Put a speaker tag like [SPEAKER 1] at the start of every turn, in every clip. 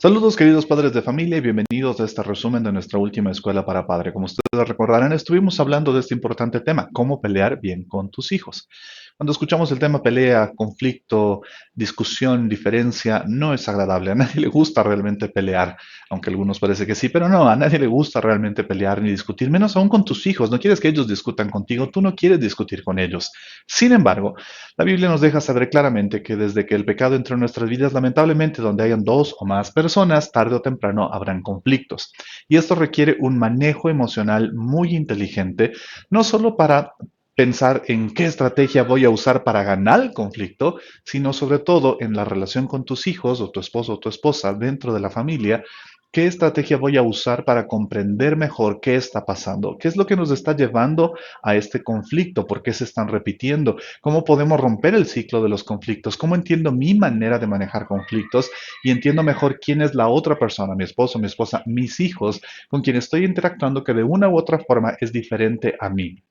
[SPEAKER 1] Saludos queridos padres de familia y bienvenidos a este resumen de nuestra última escuela para padre. Como ustedes recordarán, estuvimos hablando de este importante tema, cómo pelear bien con tus hijos. Cuando escuchamos el tema pelea, conflicto, discusión, diferencia, no es agradable. A nadie le gusta realmente pelear, aunque a algunos parece que sí, pero no, a nadie le gusta realmente pelear ni discutir, menos aún con tus hijos. No quieres que ellos discutan contigo, tú no quieres discutir con ellos. Sin embargo, la Biblia nos deja saber claramente que desde que el pecado entró en nuestras vidas, lamentablemente, donde hayan dos o más personas, tarde o temprano habrán conflictos. Y esto requiere un manejo emocional muy inteligente, no solo para pensar en qué estrategia voy a usar para ganar el conflicto, sino sobre todo en la relación con tus hijos o tu esposo o tu esposa dentro de la familia. ¿Qué estrategia voy a usar para comprender mejor qué está pasando? ¿Qué es lo que nos está llevando a este conflicto? ¿Por qué se están repitiendo? ¿Cómo podemos romper el ciclo de los conflictos? ¿Cómo entiendo mi manera de manejar conflictos y entiendo mejor quién es la otra persona, mi esposo, mi esposa, mis hijos, con quien estoy interactuando que de una u otra forma es diferente a mí?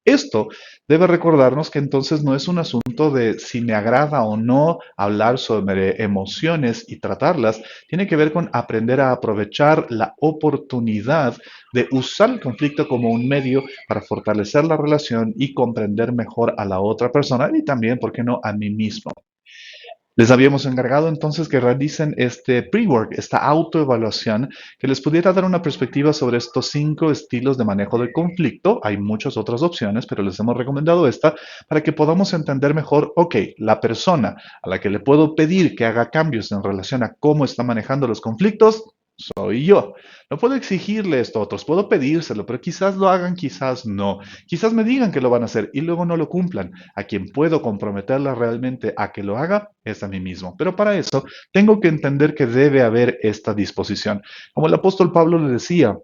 [SPEAKER 1] Esto debe recordarnos que entonces no es un asunto de si me agrada o no hablar sobre emociones y tratarlas, tiene que ver con aprender a aprovechar la oportunidad de usar el conflicto como un medio para fortalecer la relación y comprender mejor a la otra persona y también, ¿por qué no?, a mí mismo. Les habíamos encargado entonces que realicen este pre-work, esta autoevaluación, que les pudiera dar una perspectiva sobre estos 5 estilos de manejo del conflicto. Hay muchas otras opciones, pero les hemos recomendado esta para que podamos entender mejor, ok, la persona a la que le puedo pedir que haga cambios en relación a cómo está manejando los conflictos, soy yo. No puedo exigirle esto a otros, puedo pedírselo, pero quizás lo hagan, quizás no. Quizás me digan que lo van a hacer y luego no lo cumplan. A quien puedo comprometerla realmente a que lo haga es a mí mismo. Pero para eso tengo que entender que debe haber esta disposición. Como el apóstol Pablo le decía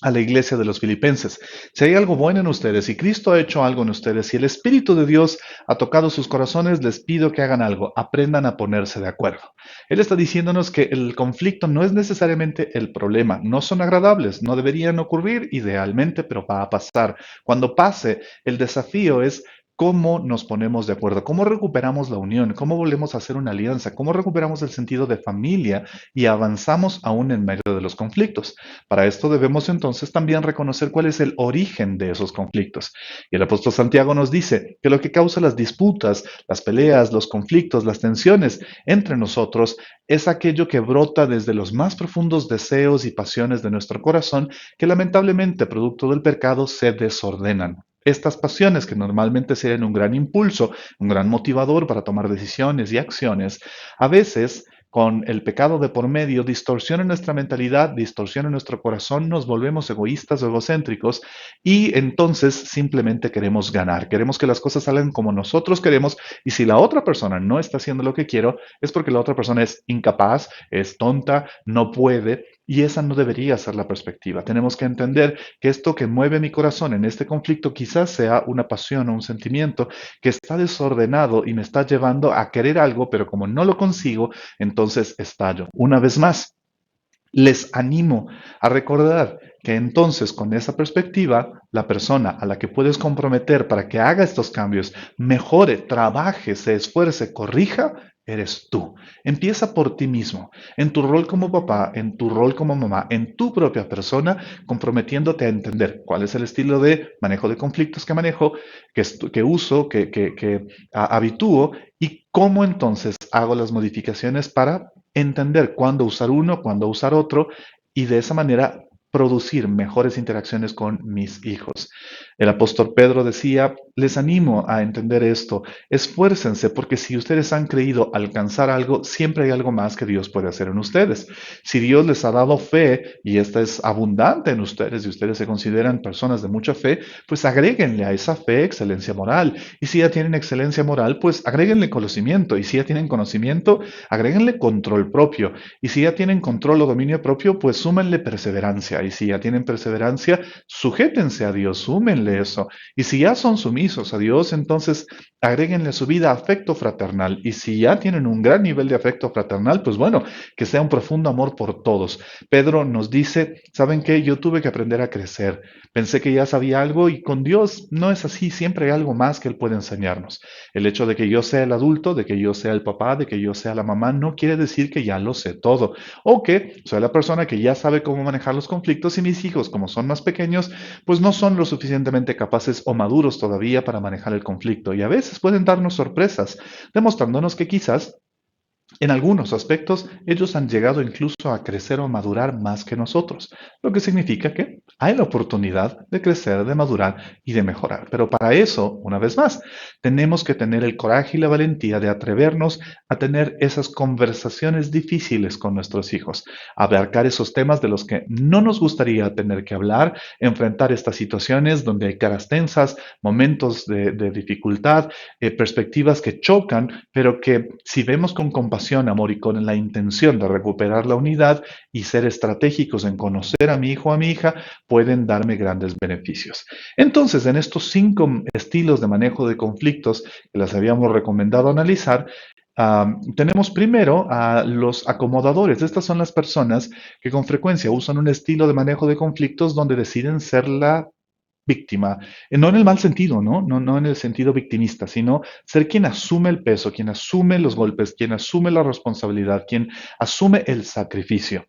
[SPEAKER 1] a la iglesia de los filipenses, si hay algo bueno en ustedes, si Cristo ha hecho algo en ustedes, si el Espíritu de Dios ha tocado sus corazones, les pido que hagan algo, aprendan a ponerse de acuerdo. Él está diciéndonos que el conflicto no es necesariamente el problema, no son agradables, no deberían ocurrir idealmente, pero va a pasar. Cuando pase, el desafío es cómo nos ponemos de acuerdo, cómo recuperamos la unión, cómo volvemos a hacer una alianza, cómo recuperamos el sentido de familia y avanzamos aún en medio de los conflictos. Para esto debemos entonces también reconocer cuál es el origen de esos conflictos. Y el apóstol Santiago nos dice que lo que causa las disputas, las peleas, los conflictos, las tensiones entre nosotros es aquello que brota desde los más profundos deseos y pasiones de nuestro corazón que lamentablemente, producto del pecado, se desordenan. Estas pasiones, que normalmente serían un gran impulso, un gran motivador para tomar decisiones y acciones, a veces con el pecado de por medio distorsionan nuestra mentalidad, distorsionan nuestro corazón, nos volvemos egoístas o egocéntricos y entonces simplemente queremos ganar, queremos que las cosas salgan como nosotros queremos y si la otra persona no está haciendo lo que quiero es porque la otra persona es incapaz, es tonta, no puede y esa no debería ser la perspectiva. Tenemos que entender que esto que mueve mi corazón en este conflicto quizás sea una pasión o un sentimiento que está desordenado y me está llevando a querer algo, pero como no lo consigo, entonces estallo. Una vez más, les animo a recordar que entonces con esa perspectiva, la persona a la que puedes comprometer para que haga estos cambios, mejore, trabaje, se esfuerce, corrija, eres tú. Empieza por ti mismo, en tu rol como papá, en tu rol como mamá, en tu propia persona, comprometiéndote a entender cuál es el estilo de manejo de conflictos que manejo, que uso, que habitúo y cómo entonces hago las modificaciones para entender cuándo usar uno, cuándo usar otro y de esa manera producir mejores interacciones con mis hijos. El apóstol Pedro decía, les animo a entender esto, esfuércense porque si ustedes han creído alcanzar algo, siempre hay algo más que Dios puede hacer en ustedes. Si Dios les ha dado fe y esta es abundante en ustedes y ustedes se consideran personas de mucha fe, pues agréguenle a esa fe excelencia moral. Y si ya tienen excelencia moral, pues agréguenle conocimiento. Y si ya tienen conocimiento, agréguenle control propio. Y si ya tienen control o dominio propio, pues súmenle perseverancia. perseverancia. Y si ya tienen perseverancia, sujétense a Dios, súmenle eso. Y si ya son sumisos a Dios, entonces agréguenle a su vida afecto fraternal. Y si ya tienen un gran nivel de afecto fraternal, pues bueno, que sea un profundo amor por todos. Pedro nos dice, ¿saben qué? Yo tuve que aprender a crecer. Pensé que ya sabía algo y con Dios no es así, siempre hay algo más que Él puede enseñarnos. El hecho de que yo sea el adulto, de que yo sea el papá, de que yo sea la mamá, no quiere decir que ya lo sé todo. O que soy la persona que ya sabe cómo manejar los conflictos y mis hijos, como son más pequeños, pues no son lo suficientemente capaces o maduros todavía para manejar el conflicto. Y a veces pueden darnos sorpresas, demostrándonos que quizás en algunos aspectos, ellos han llegado incluso a crecer o madurar más que nosotros, lo que significa que hay la oportunidad de crecer, de madurar y de mejorar. Pero para eso, una vez más, tenemos que tener el coraje y la valentía de atrevernos a tener esas conversaciones difíciles con nuestros hijos, abarcar esos temas de los que no nos gustaría tener que hablar, enfrentar estas situaciones donde hay caras tensas, momentos de dificultad, perspectivas que chocan, pero que si vemos con compasión, amor y con la intención de recuperar la unidad y ser estratégicos en conocer a mi hijo o a mi hija, pueden darme grandes beneficios. Entonces, en estos 5 estilos de manejo de conflictos que les habíamos recomendado analizar, tenemos primero a los acomodadores. Estas son las personas que con frecuencia usan un estilo de manejo de conflictos donde deciden ser la víctima, no en el mal sentido, ¿no? No en el sentido victimista, sino ser quien asume el peso, quien asume los golpes, quien asume la responsabilidad, quien asume el sacrificio.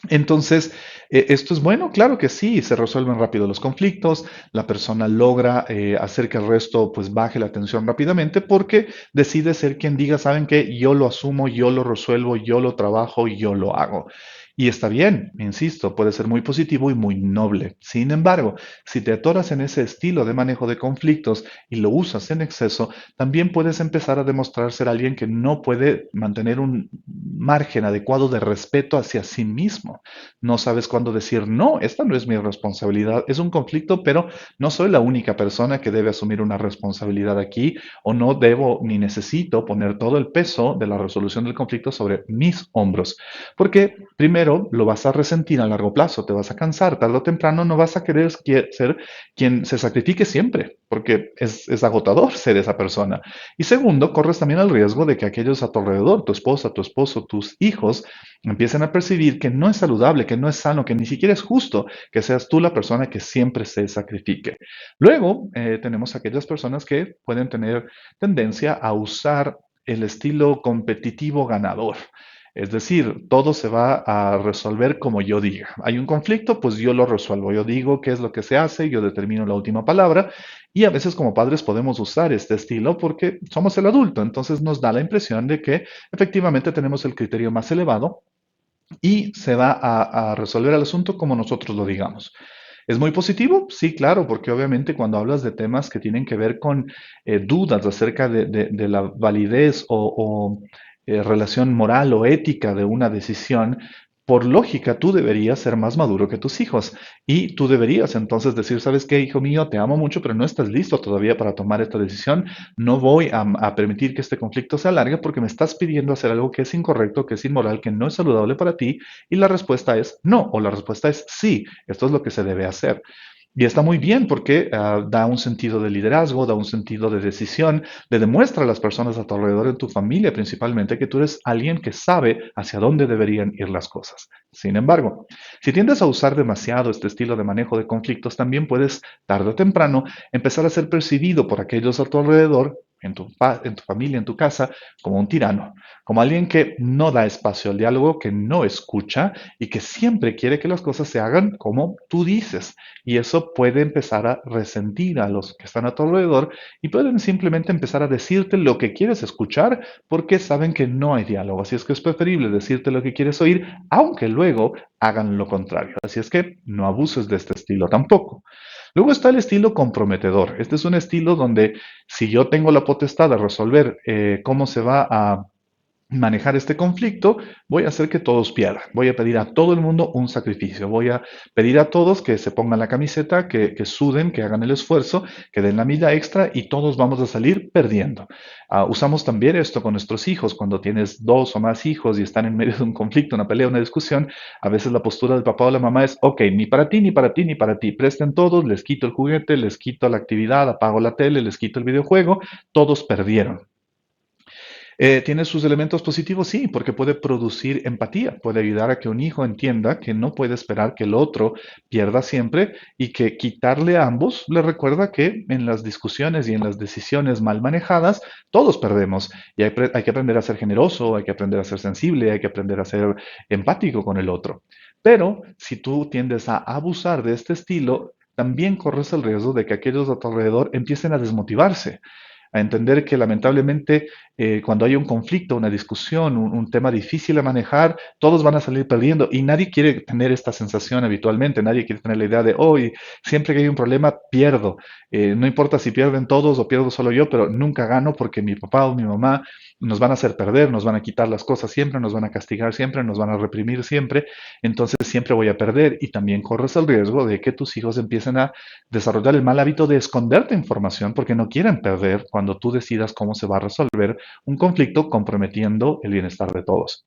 [SPEAKER 1] Entonces, ¿esto es bueno? Claro que sí, se resuelven rápido los conflictos, la persona logra hacer que el resto pues baje la tensión rápidamente porque decide ser quien diga, ¿saben qué? Yo lo asumo, yo lo resuelvo, yo lo trabajo, yo lo hago. Y está bien, insisto, puede ser muy positivo y muy noble. Sin embargo, si te atoras en ese estilo de manejo de conflictos y lo usas en exceso, también puedes empezar a demostrar ser alguien que no puede mantener un margen adecuado de respeto hacia sí mismo. No sabes cuándo decir, no, esta no es mi responsabilidad, es un conflicto, pero no soy la única persona que debe asumir una responsabilidad aquí, o no debo ni necesito poner todo el peso de la resolución del conflicto sobre mis hombros. Porque primero lo vas a resentir a largo plazo, te vas a cansar, tarde o temprano no vas a querer ser quien se sacrifique siempre, porque es agotador ser esa persona. Y segundo, corres también el riesgo de que aquellos a tu alrededor, tu esposa, tu esposo, tus hijos, empiecen a percibir que no es saludable, que no es sano, que ni siquiera es justo que seas tú la persona que siempre se sacrifique. Luego, tenemos aquellas personas que pueden tener tendencia a usar el estilo competitivo ganador. Es decir, todo se va a resolver como yo diga. Hay un conflicto, pues yo lo resuelvo. Yo digo qué es lo que se hace, yo determino la última palabra y a veces como padres podemos usar este estilo porque somos el adulto. Entonces nos da la impresión de que efectivamente tenemos el criterio más elevado y se va a resolver el asunto como nosotros lo digamos. ¿Es muy positivo? Sí, claro, porque obviamente cuando hablas de temas que tienen que ver con dudas acerca de la validez o relación moral o ética de una decisión, por lógica tú deberías ser más maduro que tus hijos y tú deberías entonces decir, ¿sabes qué, hijo mío? Te amo mucho, pero no estás listo todavía para tomar esta decisión. No voy a permitir que este conflicto se alargue porque me estás pidiendo hacer algo que es incorrecto, que es inmoral, que no es saludable para ti y la respuesta es no o la respuesta es sí. Esto es lo que se debe hacer. Y está muy bien porque da un sentido de liderazgo, da un sentido de decisión, le demuestra a las personas a tu alrededor, en tu familia principalmente, que tú eres alguien que sabe hacia dónde deberían ir las cosas. Sin embargo, si tiendes a usar demasiado este estilo de manejo de conflictos, también puedes, tarde o temprano, empezar a ser percibido por aquellos a tu alrededor, en tu familia, en tu casa, como un tirano, como alguien que no da espacio al diálogo, que no escucha y que siempre quiere que las cosas se hagan como tú dices. Y eso puede empezar a resentir a los que están a tu alrededor y pueden simplemente empezar a decirte lo que quieres escuchar porque saben que no hay diálogo. Así es que es preferible decirte lo que quieres oír, aunque luego hagan lo contrario. Así es que no abuses de este estilo tampoco. Luego está el estilo comprometedor. Este es un estilo donde si yo tengo la potestad de resolver cómo se va a manejar este conflicto, voy a hacer que todos pierdan. Voy a pedir a todo el mundo un sacrificio. Voy a pedir a todos que se pongan la camiseta, que suden, que hagan el esfuerzo, que den la milla extra y todos vamos a salir perdiendo. Usamos también esto con nuestros hijos. Cuando tienes dos o más hijos y están en medio de un conflicto, una pelea, una discusión, a veces la postura del papá o la mamá es, ok, ni para ti, ni para ti, ni para ti. Presten todos, les quito el juguete, les quito la actividad, apago la tele, les quito el videojuego, todos perdieron. ¿Tiene sus elementos positivos? Sí, porque puede producir empatía, puede ayudar a que un hijo entienda que no puede esperar que el otro pierda siempre y que quitarle a ambos le recuerda que en las discusiones y en las decisiones mal manejadas todos perdemos y hay que aprender a ser generoso, hay que aprender a ser sensible, hay que aprender a ser empático con el otro. Pero si tú tiendes a abusar de este estilo, también corres el riesgo de que aquellos a tu alrededor empiecen a desmotivarse, a entender que lamentablemente cuando hay un conflicto, una discusión, un tema difícil a manejar, todos van a salir perdiendo y nadie quiere tener esta sensación habitualmente, nadie quiere tener la idea de, hoy, siempre que hay un problema, pierdo. No importa si pierden todos o pierdo solo yo, pero nunca gano porque mi papá o mi mamá nos van a hacer perder, nos van a quitar las cosas siempre, nos van a castigar siempre, nos van a reprimir siempre, entonces siempre voy a perder y también corres el riesgo de que tus hijos empiecen a desarrollar el mal hábito de esconderte información porque no quieren perder cuando tú decidas cómo se va a resolver un conflicto comprometiendo el bienestar de todos.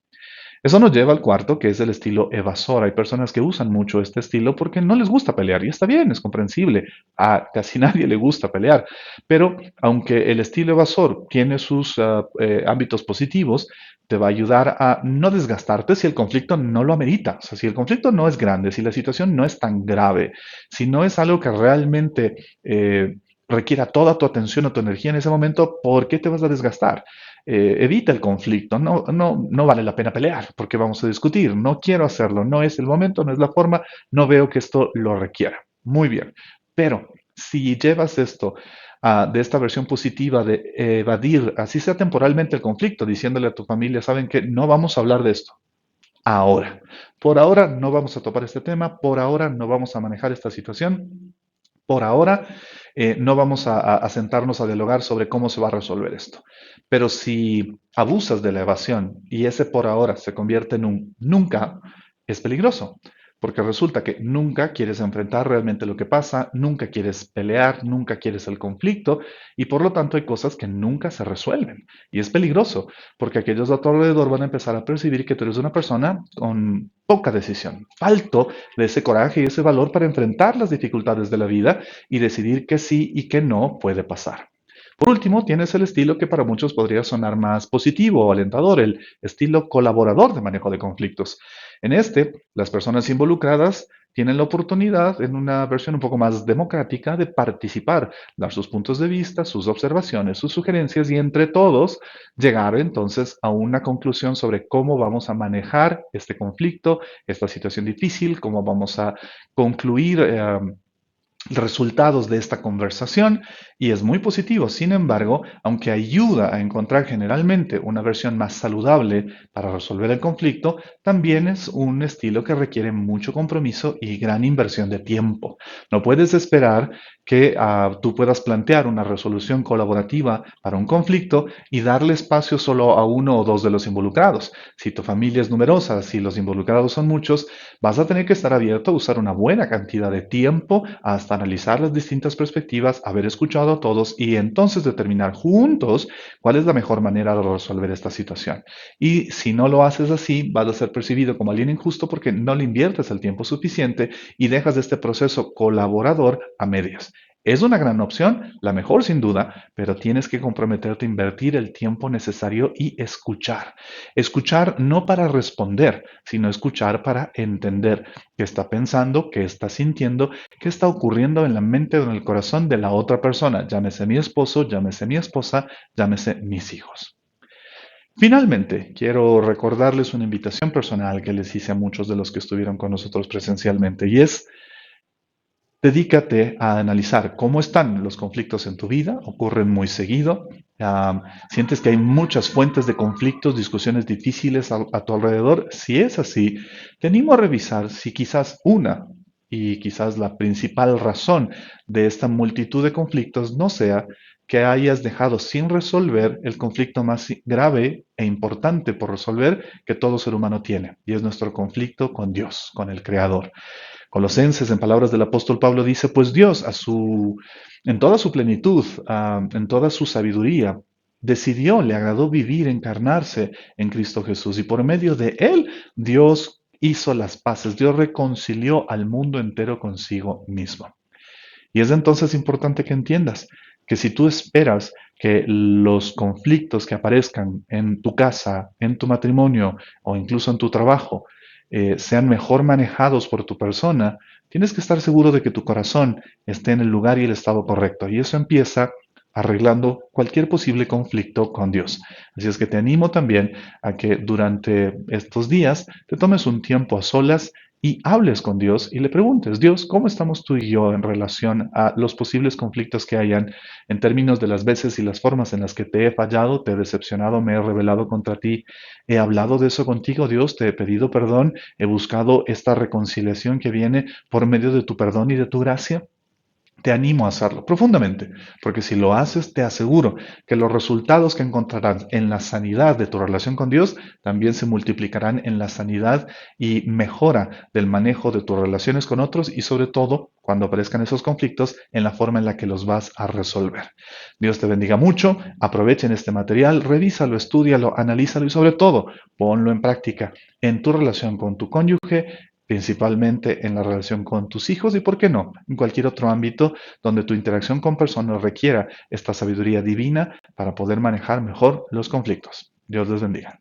[SPEAKER 1] Eso nos lleva al cuarto, que es el estilo evasor. Hay personas que usan mucho este estilo porque no les gusta pelear y está bien, es comprensible. A casi nadie le gusta pelear. Pero aunque el estilo evasor tiene sus ámbitos positivos, te va a ayudar a no desgastarte si el conflicto no lo amerita. O sea, si el conflicto no es grande, si la situación no es tan grave, si no es algo que realmente requiera toda tu atención o tu energía en ese momento, ¿por qué te vas a desgastar? Evita el conflicto, no vale la pena pelear porque vamos a discutir, no quiero hacerlo, no es el momento, no es la forma, no veo que esto lo requiera. Muy bien, pero si llevas esto de esta versión positiva de evadir, así sea temporalmente el conflicto, diciéndole a tu familia, saben que no vamos a hablar de esto. Ahora, por ahora no vamos a topar este tema, por ahora no vamos a manejar esta situación, por ahora, no vamos a sentarnos a dialogar sobre cómo se va a resolver esto. Pero si abusas de la evasión y ese por ahora se convierte en un nunca, es peligroso. Porque resulta que nunca quieres enfrentar realmente lo que pasa, nunca quieres pelear, nunca quieres el conflicto y por lo tanto hay cosas que nunca se resuelven. Y es peligroso porque aquellos a tu alrededor van a empezar a percibir que tú eres una persona con poca decisión, falto de ese coraje y ese valor para enfrentar las dificultades de la vida y decidir que sí y que no puede pasar. Por último, tienes el estilo que para muchos podría sonar más positivo o alentador, el estilo colaborador de manejo de conflictos. En este, las personas involucradas tienen la oportunidad, en una versión un poco más democrática, de participar, dar sus puntos de vista, sus observaciones, sus sugerencias y entre todos llegar entonces a una conclusión sobre cómo vamos a manejar este conflicto, esta situación difícil, cómo vamos a concluir resultados de esta conversación y es muy positivo. Sin embargo, aunque ayuda a encontrar generalmente una versión más saludable para resolver el conflicto, también es un estilo que requiere mucho compromiso y gran inversión de tiempo. No puedes esperar que tú puedas plantear una resolución colaborativa para un conflicto y darle espacio solo a uno o dos de los involucrados. Si tu familia es numerosa, si los involucrados son muchos, vas a tener que estar abierto a usar una buena cantidad de tiempo hasta analizar las distintas perspectivas, haber escuchado a todos y entonces determinar juntos cuál es la mejor manera de resolver esta situación. Y si no lo haces así, vas a ser percibido como alguien injusto porque no le inviertes el tiempo suficiente y dejas este proceso colaborador a medias. Es una gran opción, la mejor sin duda, pero tienes que comprometerte a invertir el tiempo necesario y escuchar. Escuchar no para responder, sino escuchar para entender qué está pensando, qué está sintiendo, qué está ocurriendo en la mente o en el corazón de la otra persona, llámese mi esposo, llámese mi esposa, llámese mis hijos. Finalmente, quiero recordarles una invitación personal que les hice a muchos de los que estuvieron con nosotros presencialmente y es: dedícate a analizar cómo están los conflictos en tu vida, ocurren muy seguido, sientes que hay muchas fuentes de conflictos, discusiones difíciles a tu alrededor. Si es así, te animo a revisar si quizás una, y quizás la principal razón de esta multitud de conflictos no sea que hayas dejado sin resolver el conflicto más grave e importante por resolver que todo ser humano tiene, y es nuestro conflicto con Dios, con el Creador. Colosenses, en palabras del apóstol Pablo, dice, pues Dios, en toda su plenitud, en toda su sabiduría, decidió, le agradó vivir, encarnarse en Cristo Jesús. Y por medio de él, Dios hizo las paces, Dios reconcilió al mundo entero consigo mismo. Y es entonces importante que entiendas que si tú esperas que los conflictos que aparezcan en tu casa, en tu matrimonio o incluso en tu trabajo sean mejor manejados por tu persona, tienes que estar seguro de que tu corazón esté en el lugar y el estado correcto. Y eso empieza arreglando cualquier posible conflicto con Dios. Así es que te animo también a que durante estos días te tomes un tiempo a solas y hables con Dios y le preguntes, Dios, ¿cómo estamos tú y yo en relación a los posibles conflictos que hayan en términos de las veces y las formas en las que te he fallado, te he decepcionado, me he rebelado contra ti? He hablado de eso contigo, Dios, te he pedido perdón, he buscado esta reconciliación que viene por medio de tu perdón y de tu gracia. Te animo a hacerlo profundamente, porque si lo haces, te aseguro que los resultados que encontrarás en la sanidad de tu relación con Dios también se multiplicarán en la sanidad y mejora del manejo de tus relaciones con otros y sobre todo, cuando aparezcan esos conflictos, en la forma en la que los vas a resolver. Dios te bendiga mucho, aprovechen este material, revísalo, estúdialo, analízalo y sobre todo, ponlo en práctica en tu relación con tu cónyuge, principalmente en la relación con tus hijos y, ¿por qué no?, en cualquier otro ámbito donde tu interacción con personas requiera esta sabiduría divina para poder manejar mejor los conflictos. Dios les bendiga.